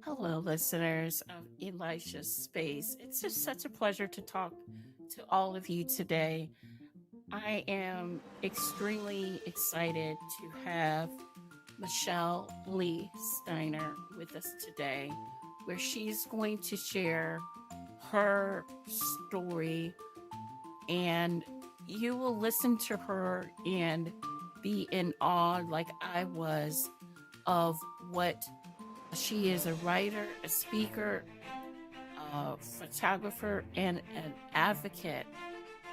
Hello, listeners of Elisha's Space. It's just such a pleasure to talk to all of you today. I am extremely excited to have Michelle Lee Steiner with us today, where she's going to share her story, and you will listen to her and be in awe, like I was, of what she is: a writer, a speaker, a photographer, and an advocate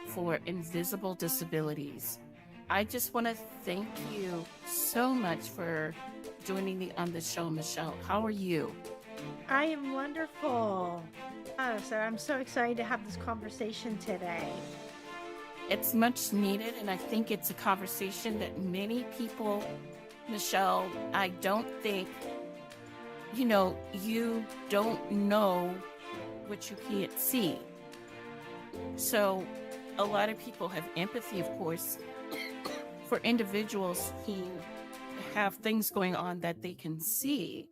for invisible disabilities. I just want to thank you so much for joining me on the show, Michelle. How are you? I am wonderful. So I'm so excited to have this conversation today. It's much needed, and I think it's a conversation that many people, Michelle, I don't think, you don't know what you can't see. So, a lot of people have empathy, of course, for individuals who have things going on that they can see,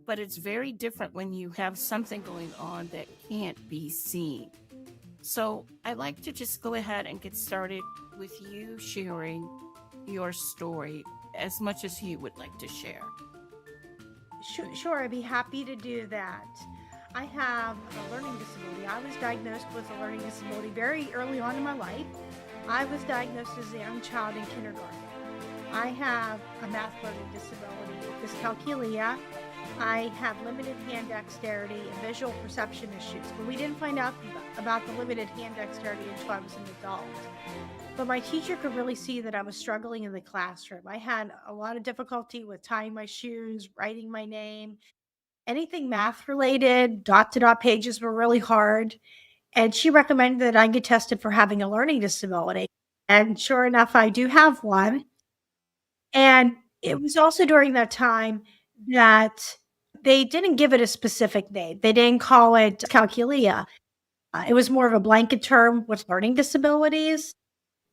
but it's very different when you have something going on that can't be seen. So, I'd like to just go ahead and get started with you sharing your story as much as you would like to share. Sure, I'd be happy to do that. I have a learning disability. I was diagnosed with a learning disability very early on in my life. I was diagnosed as a young child in kindergarten. I have a math learning disability, dyscalculia. I have limited hand dexterity and visual perception issues, but we didn't find out about the limited hand dexterity until I was an adult. But my teacher could really see that I was struggling in the classroom. I had a lot of difficulty with tying my shoes, writing my name, anything math related. Dot to dot pages were really hard. And she recommended that I get tested for having a learning disability. And sure enough, I do have one. And it was also during that time that they didn't give it a specific name. They didn't call it calculia. It was more of a blanket term with learning disabilities.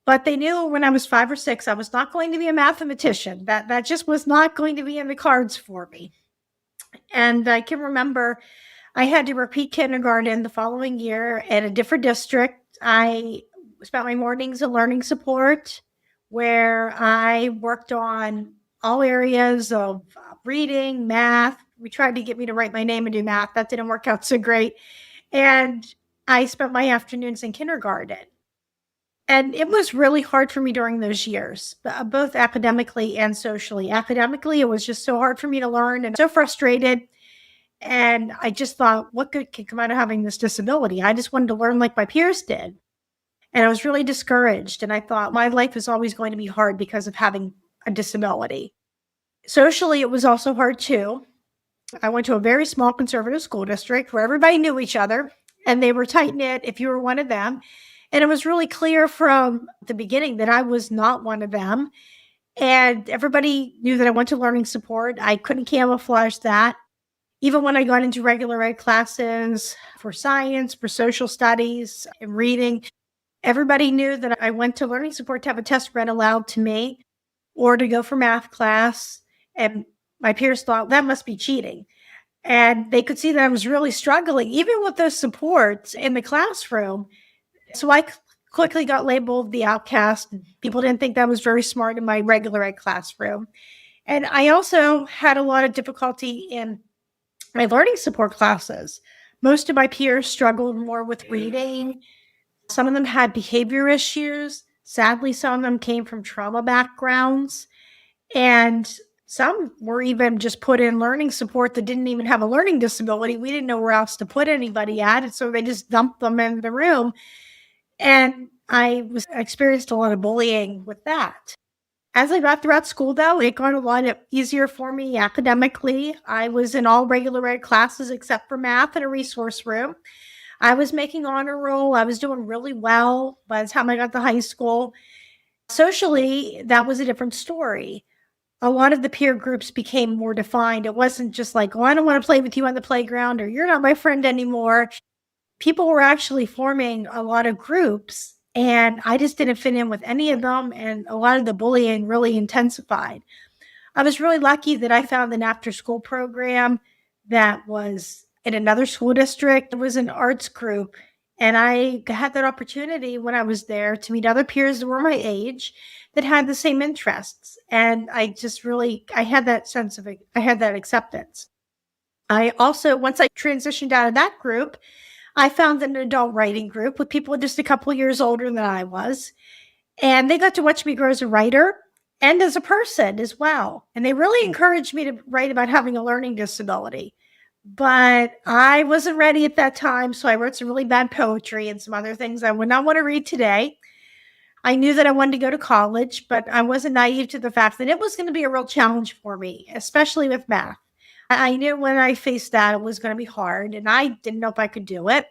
But they knew when I was 5 or 6, I was not going to be a mathematician. That just was not going to be in the cards for me. And I can remember I had to repeat kindergarten the following year at a different district. I spent my mornings in learning support, where I worked on all areas of reading, math. We tried to get me to write my name and do math. That didn't work out so great. And I spent my afternoons in kindergarten. And it was really hard for me during those years, both academically and socially. Academically, it was just so hard for me to learn and so frustrated. And I just thought, what good can come out of having this disability? I just wanted to learn like my peers did. And I was really discouraged. And I thought my life is always going to be hard because of having a disability. Socially, it was also hard too. I went to a very small conservative school district where everybody knew each other and they were tight knit if you were one of them. And it was really clear from the beginning that I was not one of them. And everybody knew that I went to learning support. I couldn't camouflage that. Even when I got into regular ed classes for science, for social studies, and reading, everybody knew that I went to learning support to have a test read aloud to me or to go for math class. And my peers thought that must be cheating. And they could see that I was really struggling, even with those supports in the classroom. So I quickly got labeled the outcast. People didn't think that was very smart in my regular ed classroom. And I also had a lot of difficulty in my learning support classes. Most of my peers struggled more with reading. Some of them had behavior issues. Sadly, some of them came from trauma backgrounds. And some were even just put in learning support that didn't even have a learning disability. We didn't know where else to put anybody at. And so they just dumped them in the room. And I experienced a lot of bullying with that. As I got throughout school, though, it got a lot easier for me academically. I was in all regular ed classes except for math and a resource room. I was making honor roll. I was doing really well by the time I got to high school. Socially, that was a different story. A lot of the peer groups became more defined. It wasn't just like, oh, I don't want to play with you on the playground or you're not my friend anymore. People were actually forming a lot of groups, and I just didn't fit in with any of them. And a lot of the bullying really intensified. I was really lucky that I found an after school program that was in another school district. It was an arts group. And I had that opportunity when I was there to meet other peers that were my age that had the same interests. And I just really, I had that sense of it. I had that acceptance. I also, once I transitioned out of that group, I found an adult writing group with people just a couple years older than I was. And they got to watch me grow as a writer and as a person as well. And they really encouraged me to write about having a learning disability. But I wasn't ready at that time. So I wrote some really bad poetry and some other things I would not want to read today. I knew that I wanted to go to college, but I wasn't naive to the fact that it was going to be a real challenge for me, especially with math. I knew when I faced that it was going to be hard, and I didn't know if I could do it.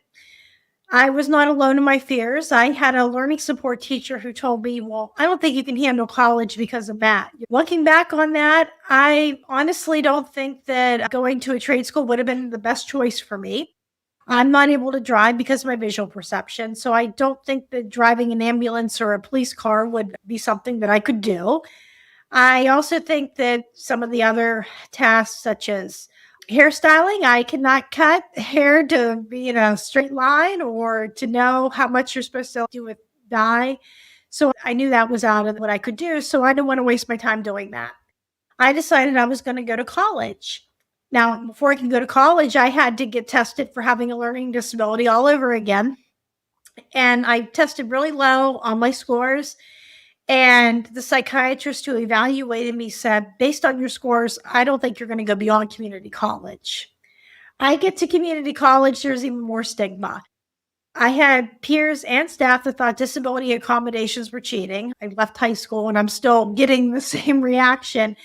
I was not alone in my fears. I had a learning support teacher who told me, well, I don't think you can handle college because of that. Looking back on that, I honestly don't think that going to a trade school would have been the best choice for me. I'm not able to drive because of my visual perception. So I don't think that driving an ambulance or a police car would be something that I could do. I also think that some of the other tasks, such as hairstyling, I cannot cut hair to be in a straight line or to know how much you're supposed to do with dye. So I knew that was out of what I could do. So I didn't want to waste my time doing that. I decided I was going to go to college. Now, before I could go to college, I had to get tested for having a learning disability all over again. And I tested really low on my scores. And the psychiatrist who evaluated me said, based on your scores, I don't think you're going to go beyond community college. I get to community college, there's even more stigma. I had peers and staff that thought disability accommodations were cheating. I left high school and I'm still getting the same reaction.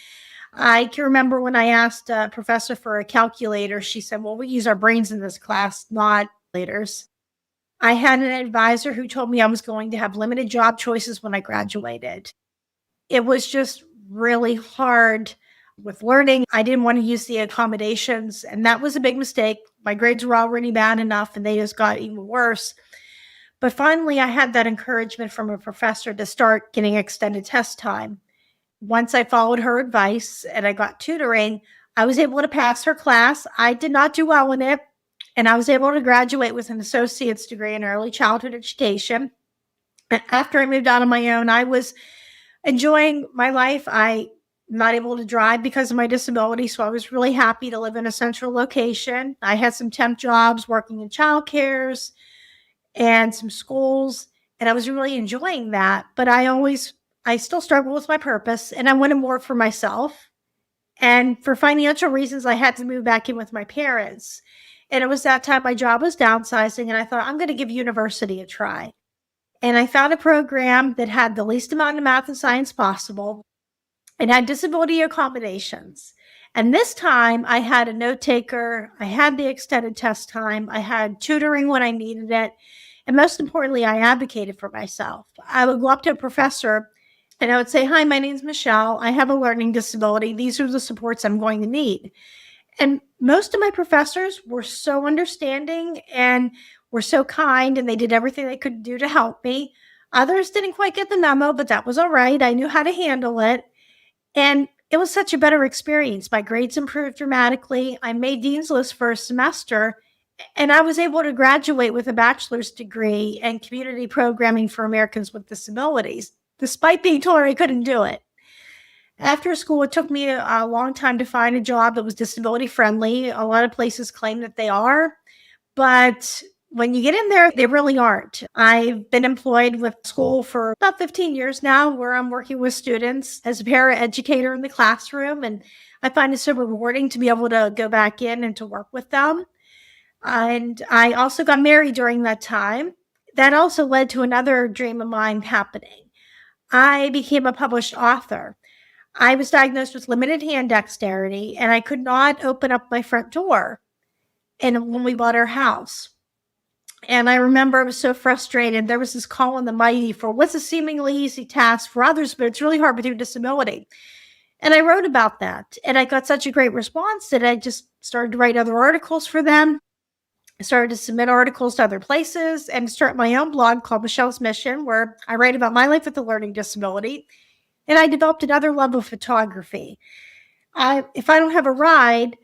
I can remember when I asked a professor for a calculator, she said, well, we use our brains in this class, not calculators. I had an advisor who told me I was going to have limited job choices when I graduated. It was just really hard with learning. I didn't want to use the accommodations, and that was a big mistake. My grades were already bad enough, and they just got even worse. But finally, I had that encouragement from a professor to start getting extended test time. Once I followed her advice and I got tutoring, I was able to pass her class. I did not do well in it, and I was able to graduate with an associate's degree in early childhood education. And after I moved out on my own, I was enjoying my life. I'm not able to drive because of my disability, so I was really happy to live in a central location. I had some temp jobs working in child cares and some schools, and I was really enjoying that. But I still struggle with my purpose, and I wanted more for myself. And for financial reasons, I had to move back in with my parents. And it was that time my job was downsizing, and I thought, I'm going to give university a try. And I found a program that had the least amount of math and science possible and had disability accommodations. And this time I had a note taker, I had the extended test time, I had tutoring when I needed it. And most importantly, I advocated for myself. I would go up to a professor and I would say, hi, my name's Michelle. I have a learning disability. These are the supports I'm going to need. And most of my professors were so understanding and were so kind, and they did everything they could do to help me. Others didn't quite get the memo, but that was all right. I knew how to handle it. And it was such a better experience. My grades improved dramatically. I made Dean's List for a semester, and I was able to graduate with a bachelor's degree in community programming for Americans with disabilities, despite being told I couldn't do it. After school, it took me a long time to find a job that was disability friendly. A lot of places claim that they are, but when you get in there, they really aren't. I've been employed with school for about 15 years now, where I'm working with students as a paraeducator in the classroom. And I find it so rewarding to be able to go back in and to work with them. And I also got married during that time. That also led to another dream of mine happening. I became a published author. I was diagnosed with limited hand dexterity, and I could not open up my front door. And when we bought our house, and I remember I was so frustrated. There was this call in the mighty for what's a seemingly easy task for others, but it's really hard with your disability. And I wrote about that, and I got such a great response that I just started to write other articles for them. I started to submit articles to other places and start my own blog called Michelle's Mission, where I write about my life with a learning disability. And I developed another love of photography. If I don't have a ride,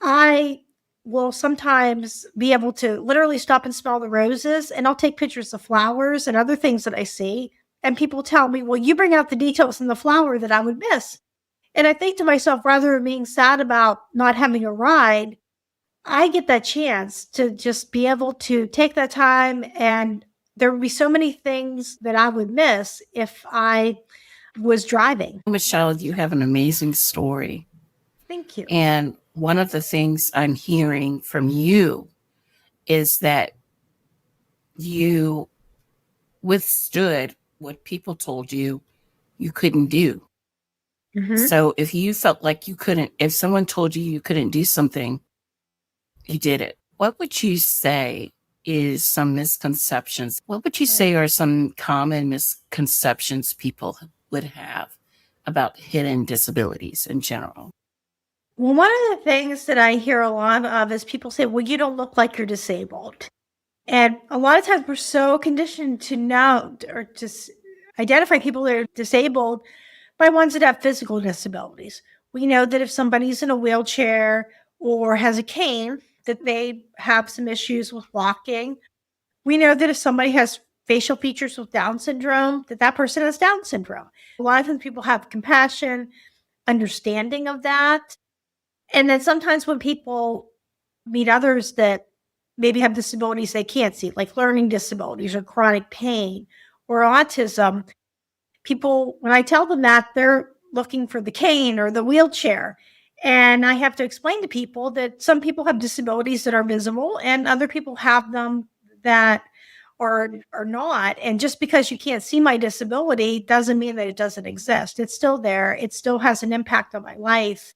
I will sometimes be able to literally stop and smell the roses, and I'll take pictures of flowers and other things that I see. And people tell me, well, you bring out the details in the flower that I would miss. And I think to myself, rather than being sad about not having a ride, I get that chance to just be able to take that time, and there would be so many things that I would miss if I was driving. Michelle, you have an amazing story. Thank you. And one of the things I'm hearing from you is that you withstood what people told you couldn't do. Mhm. So if you felt like you couldn't, if someone told you couldn't do something, you did it. What would you say is some misconceptions? What would you say are some common misconceptions people would have about hidden disabilities in general? Well, one of the things that I hear a lot of is people say, well, you don't look like you're disabled. And a lot of times we're so conditioned to know or to identify people that are disabled by ones that have physical disabilities. We know that if somebody's in a wheelchair or has a cane, that they have some issues with walking. We know that if somebody has facial features with Down syndrome, that that person has Down syndrome. A lot of times people have compassion, understanding of that. And then sometimes when people meet others that maybe have disabilities they can't see, like learning disabilities or chronic pain or autism, people, when I tell them that, they're looking for the cane or the wheelchair. And I have to explain to people that some people have disabilities that are visible and other people have them that are not. And just because you can't see my disability doesn't mean that it doesn't exist. It's still there. It still has an impact on my life.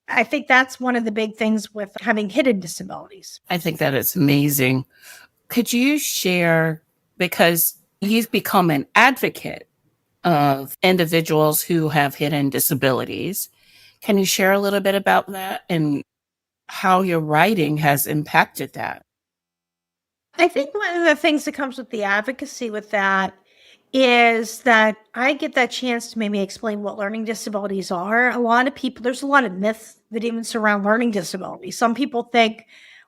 I think that's one of the big things with having hidden disabilities. I think that is amazing. Could you share, because you've become an advocate of individuals who have hidden disabilities, can you share a little bit about that and how your writing has impacted that? I think one of the things that comes with the advocacy with that is that I get that chance to maybe explain what learning disabilities are. A lot of people, there's a lot of myths that even surround learning disabilities. Some people think,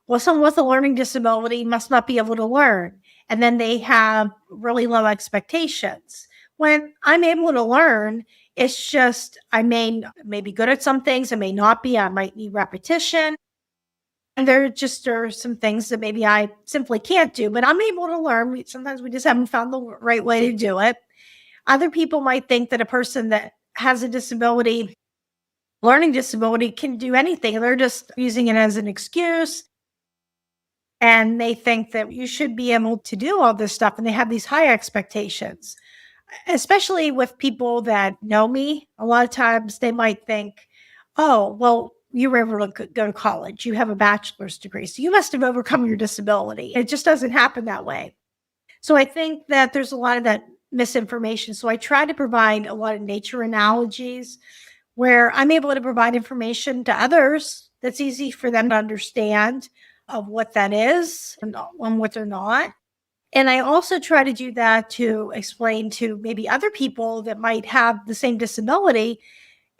well, someone with a learning disability must not be able to learn. And then they have really low expectations. When I'm able to learn, it's just I may be good at some things, I may not be, I might need repetition. And there just are some things that maybe I simply can't do, but I'm able to learn. Sometimes we just haven't found the right way to do it. Other people might think that a person that has a disability, learning disability, can do anything. They're just using it as an excuse. And they think that you should be able to do all this stuff. And they have these high expectations, especially with people that know me. A lot of times they might think, oh, well, you were able to go to college. You have a bachelor's degree. So you must have overcome your disability. It just doesn't happen that way. So I think that there's a lot of that misinformation. So I try to provide a lot of nature analogies where I'm able to provide information to others that's easy for them to understand of what that is and what they're not. And I also try to do that to explain to maybe other people that might have the same disability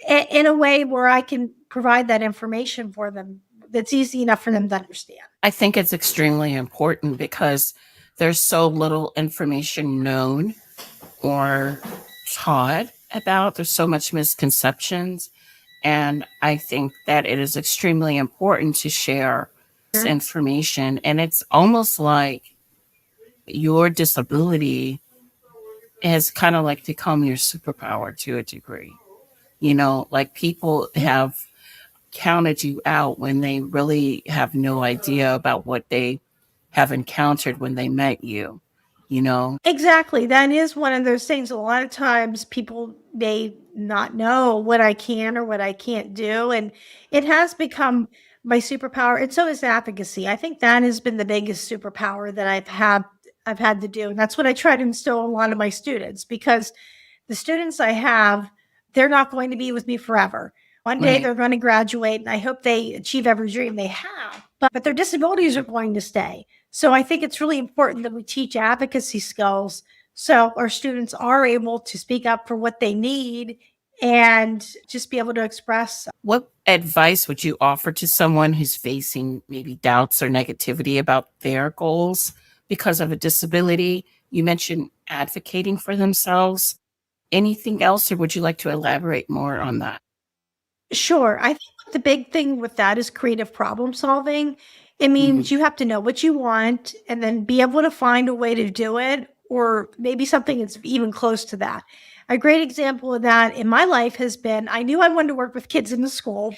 in a way where I can provide that information for them that's easy enough for them to understand. I think it's extremely important because there's so little information known or taught about. There's so much misconceptions. And I think that it is extremely important to share this Mhm. information. And it's almost like your disability has kind of like become your superpower to a degree. You know, like people have counted you out when they really have no idea about what they have encountered when they met you, you know? Exactly. That is one of those things. A lot of times people may not know what I can or what I can't do. And it has become my superpower. And so is advocacy. I think that has been the biggest superpower that I've had to do. And that's what I try to instill in a lot of my students because the students I have, they're not going to be with me forever. One day Right. they're going to graduate and I hope they achieve every dream they have, but their disabilities are going to stay. So I think it's really important that we teach advocacy skills so our students are able to speak up for what they need and just be able to express. What advice would you offer to someone who's facing maybe doubts or negativity about their goals because of a disability? You mentioned advocating for themselves. Anything else, or would you like to elaborate more on that? Sure. I think the big thing with that is creative problem solving. It Mhm. means you have to know what you want and then be able to find a way to do it, or maybe something that's even close to that. A great example of that in my life has been I knew I wanted to work with kids in the school,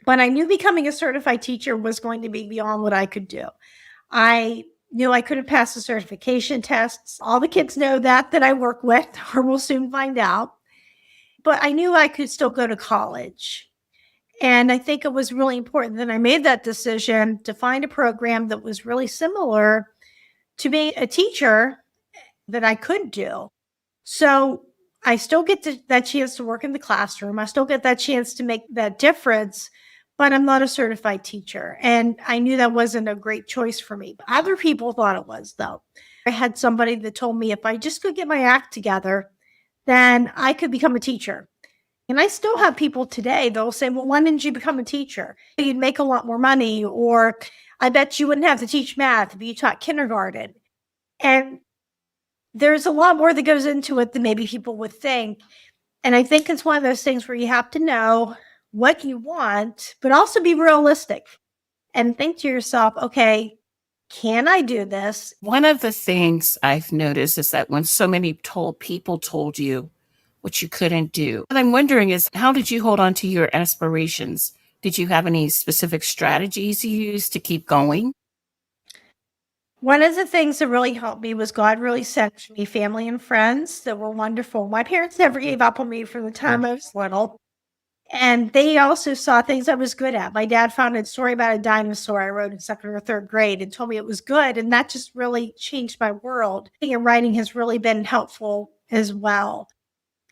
but I knew becoming a certified teacher was going to be beyond what I could do. I knew I couldn't pass the certification tests. All the kids know that I work with, or will soon find out. But I knew I could still go to college. And I think it was really important that I made that decision to find a program that was really similar to being a teacher that I could do. So I still get that chance to work in the classroom. I still get that chance to make that difference, but I'm not a certified teacher. And I knew that wasn't a great choice for me. Other people thought it was, though. I had somebody that told me if I just could get my act together, then I could become a teacher. And I still have people today, they'll say, well, why didn't you become a teacher? You'd make a lot more money, or I bet you wouldn't have to teach math if you taught kindergarten. And there's a lot more that goes into it than maybe people would think. And I think it's one of those things where you have to know what you want, but also be realistic and think to yourself, okay, can I do this? One of the things I've noticed is that when so many people told you what you couldn't do, what I'm wondering is how did you hold on to your aspirations? Did you have any specific strategies you used to keep going? One of the things that really helped me was God really sent me family and friends that were wonderful. My parents never gave up on me from the time I was little. And they also saw things I was good at. My dad found a story about a dinosaur I wrote in second or third grade and told me it was good. And that just really changed my world. And writing has really been helpful as well.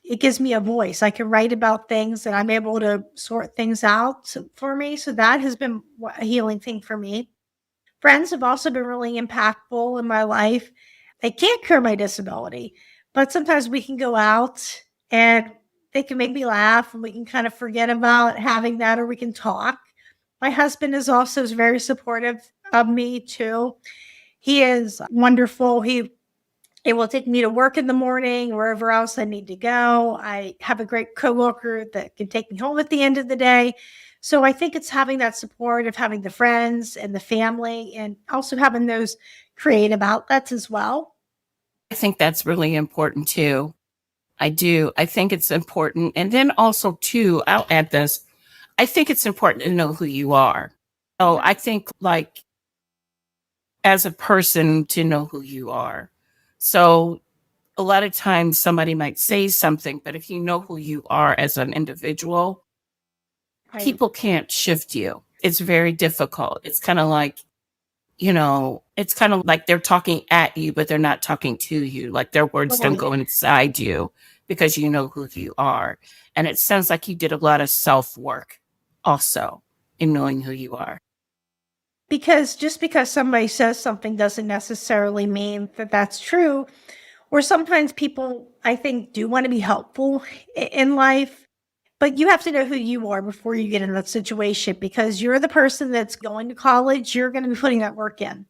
It gives me a voice. I can write about things and I'm able to sort things out for me. So that has been a healing thing for me. Friends have also been really impactful in my life. They can't cure my disability, but sometimes we can go out and they can make me laugh and we can kind of forget about having that, or we can talk. My husband is also very supportive of me too. He is wonderful. He will take me to work in the morning, wherever else I need to go. I have a great coworker that can take me home at the end of the day. So I think it's having that support of having the friends and the family, and also having those creative outlets as well. I think that's really important too. I do. I think it's important. And then also, too, I'll add this. I think it's important to know who you are. So I think, like, as a person, to know who you are. So a lot of times somebody might say something, but if you know who you are as an individual, Right. people can't shift you. It's very difficult. It's kind of like, it's kind of like they're talking at you, but they're not talking to you. Like their words don't Totally. go inside you because you know who you are. And it sounds like you did a lot of self work also in knowing who you are. Because just because somebody says something doesn't necessarily mean that that's true. Or sometimes people, I think, do want to be helpful in life. But you have to know who you are before you get in that situation, because you're the person that's going to college, you're going to be putting that work in.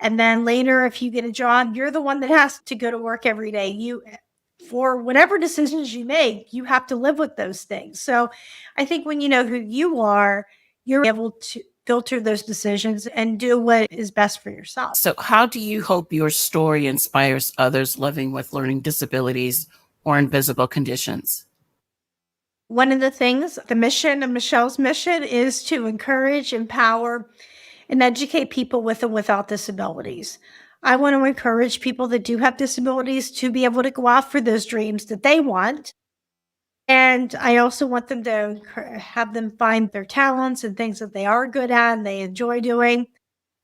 And then later, if you get a job, you're the one that has to go to work every day. For whatever decisions you make, you have to live with those things. So I think when you know who you are, you're able to filter those decisions and do what is best for yourself. So, how do you hope your story inspires others living with learning disabilities or invisible conditions? One of the things, the mission of Michelle's mission is to encourage, empower, and educate people with and without disabilities. I want to encourage people that do have disabilities to be able to go out for those dreams that they want. And I also want them to have them find their talents and things that they are good at and they enjoy doing.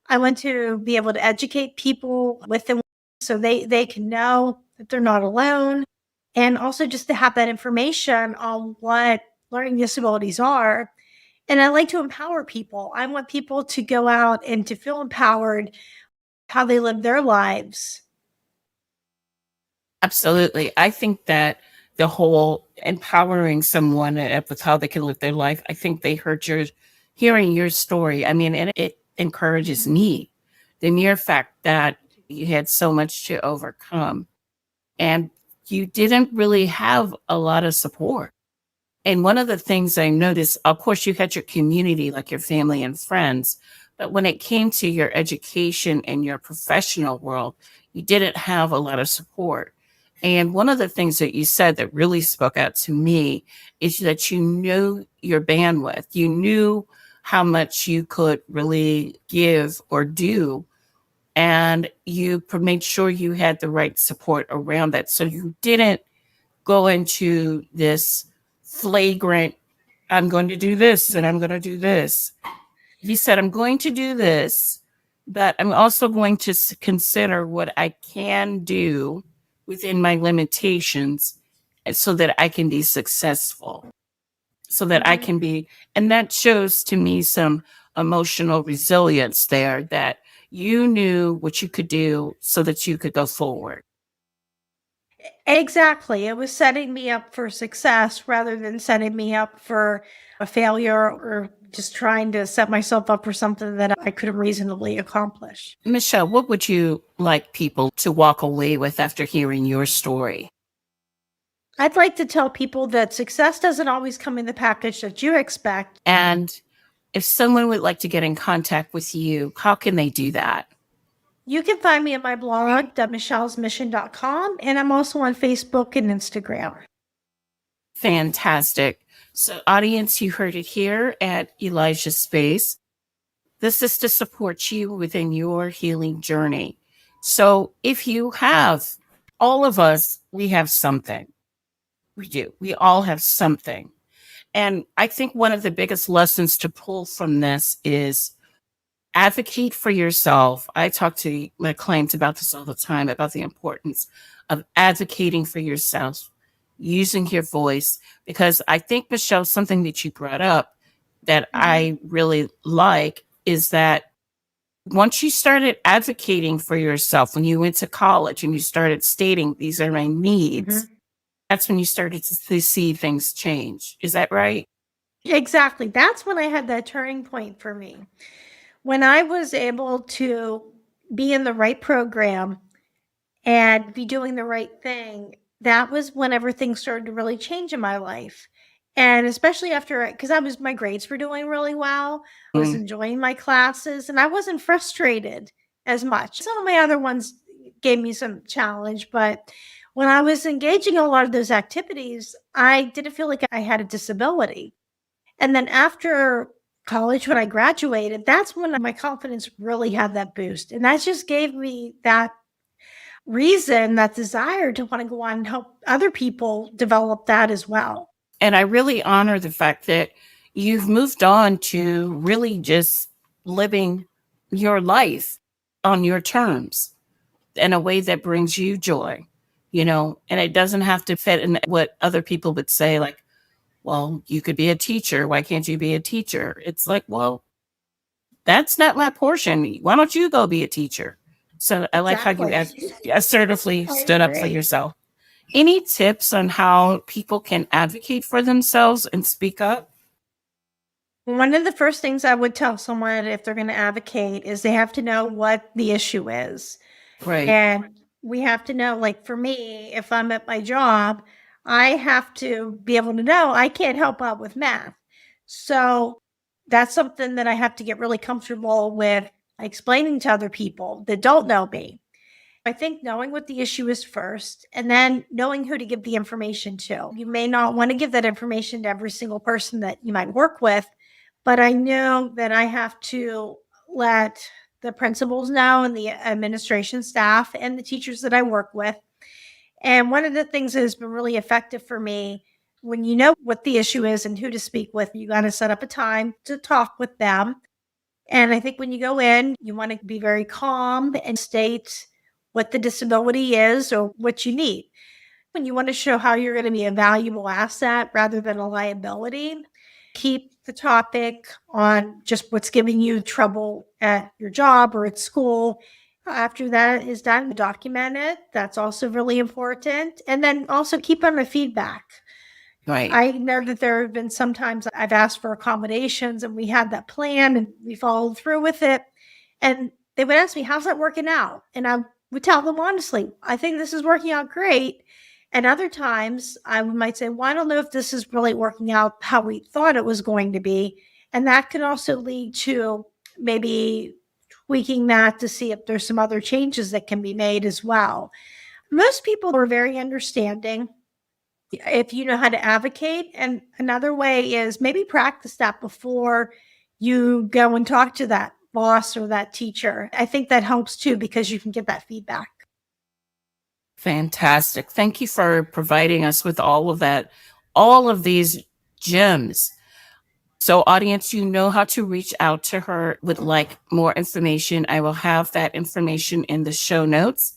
I want to be able to educate people with them so they can know that they're not alone. And also just to have that information on what learning disabilities are. And I like to empower people. I want people to go out and to feel empowered how they live their lives. Absolutely. I think that the whole empowering someone with how they can live their life. I think they heard hearing your story. I mean, and it encourages me. The mere fact that you had so much to overcome and you didn't really have a lot of support. And one of the things I noticed, of course, you had your community, like your family and friends, but when it came to your education and your professional world, you didn't have a lot of support. And one of the things that you said that really spoke out to me is that you knew your bandwidth. You knew how much you could really give or do. And you made sure you had the right support around that. So you didn't go into this flagrant, I'm going to do this and I'm going to do this. He said, I'm going to do this, but I'm also going to consider what I can do within my limitations so that I can be successful, so that I can be, and that shows to me some emotional resilience there that you knew what you could do so that you could go forward. Exactly. It was setting me up for success rather than setting me up for a failure or just trying to set myself up for something that I couldn't reasonably accomplish. Michelle, what would you like people to walk away with after hearing your story? I'd like to tell people that success doesn't always come in the package that you expect. And if someone would like to get in contact with you, how can they do that? You can find me at my blog, michellesmission.com, and I'm also on Facebook and Instagram. Fantastic. So, audience, you heard it here at Elijah's Space. This is to support you within your healing journey. So, if you have, all of us, we have something. We do. We all have something. And I think one of the biggest lessons to pull from this is advocate for yourself. I talk to my clients about this all the time, about the importance of advocating for yourself, using your voice, because I think, Michelle, something that you brought up that I really like is that once you started advocating for yourself, when you went to college and you started stating, these are my needs, that's when you started to see things change. Is that right? Exactly. That's when I had that turning point for me. When I was able to be in the right program and be doing the right thing, that was when everything started to really change in my life. And especially after, because my grades were doing really well, I was enjoying my classes, and I wasn't frustrated as much. Some of my other ones gave me some challenge, but when I was engaging in a lot of those activities, I didn't feel like I had a disability. And then after college, when I graduated, that's when my confidence really had that boost. And that just gave me that reason, that desire to want to go on and help other people develop that as well. And I really honor the fact that you've moved on to really just living your life on your terms in a way that brings you joy, and it doesn't have to fit in what other people would say, like, well, you could be a teacher. Why can't you be a teacher? It's like, well, that's not my portion. Why don't you go be a teacher? So I like how you assertively stood up for yourself. Any tips on how people can advocate for themselves and speak up? One of the first things I would tell someone if they're going to advocate is they have to know what the issue is. Right. And we have to know, like for me, if I'm at my job, I have to be able to know I can't help out with math. So that's something that I have to get really comfortable with explaining to other people that don't know me. I think knowing what the issue is first, and then knowing who to give the information to. You may not want to give that information to every single person that you might work with, but I know that I have to let the principals know, and the administration staff, and the teachers that I work with. And one of the things that has been really effective for me, when you know what the issue is and who to speak with, you got to set up a time to talk with them. And I think when you go in, you want to be very calm and state what the disability is or what you need. When you want to show how you're going to be a valuable asset rather than a liability, keep the topic on just what's giving you trouble at your job or at school, After that is done, document it. That's also really important. And then also keep on the feedback. Right. I know that there have been sometimes I've asked for accommodations and we had that plan and we followed through with it. And they would ask me, how's that working out? And I would tell them honestly, I think this is working out great. And other times I might say, well, I don't know if this is really working out how we thought it was going to be. And that can also lead to maybe tweaking that to see if there's some other changes that can be made as well. Most people are very understanding if you know how to advocate. And another way is maybe practice that before you go and talk to that boss or that teacher. I think that helps too because you can get that feedback. Fantastic. Thank you for providing us with all of that, all of these gems. So, audience, you know how to reach out to her with like more information. I will have that information in the show notes.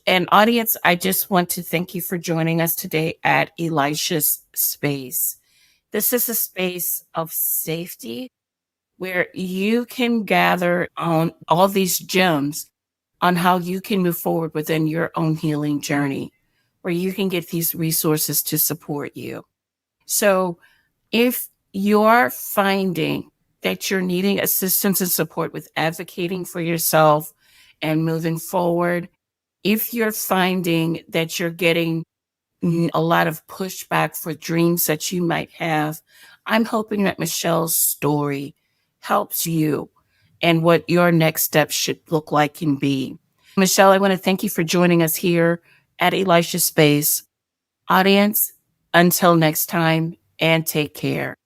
And, audience, I just want to thank you for joining us today at Elisha's Space. This is a space of safety where you can gather on all these gems on how you can move forward within your own healing journey, where you can get these resources to support you. So, if you're finding that you're needing assistance and support with advocating for yourself and moving forward, if you're finding that you're getting a lot of pushback for dreams that you might have, I'm hoping that Michelle's story helps you and what your next steps should look like and be. Michelle, I want to thank you for joining us here at Elisha Space. Audience, until next time, and take care.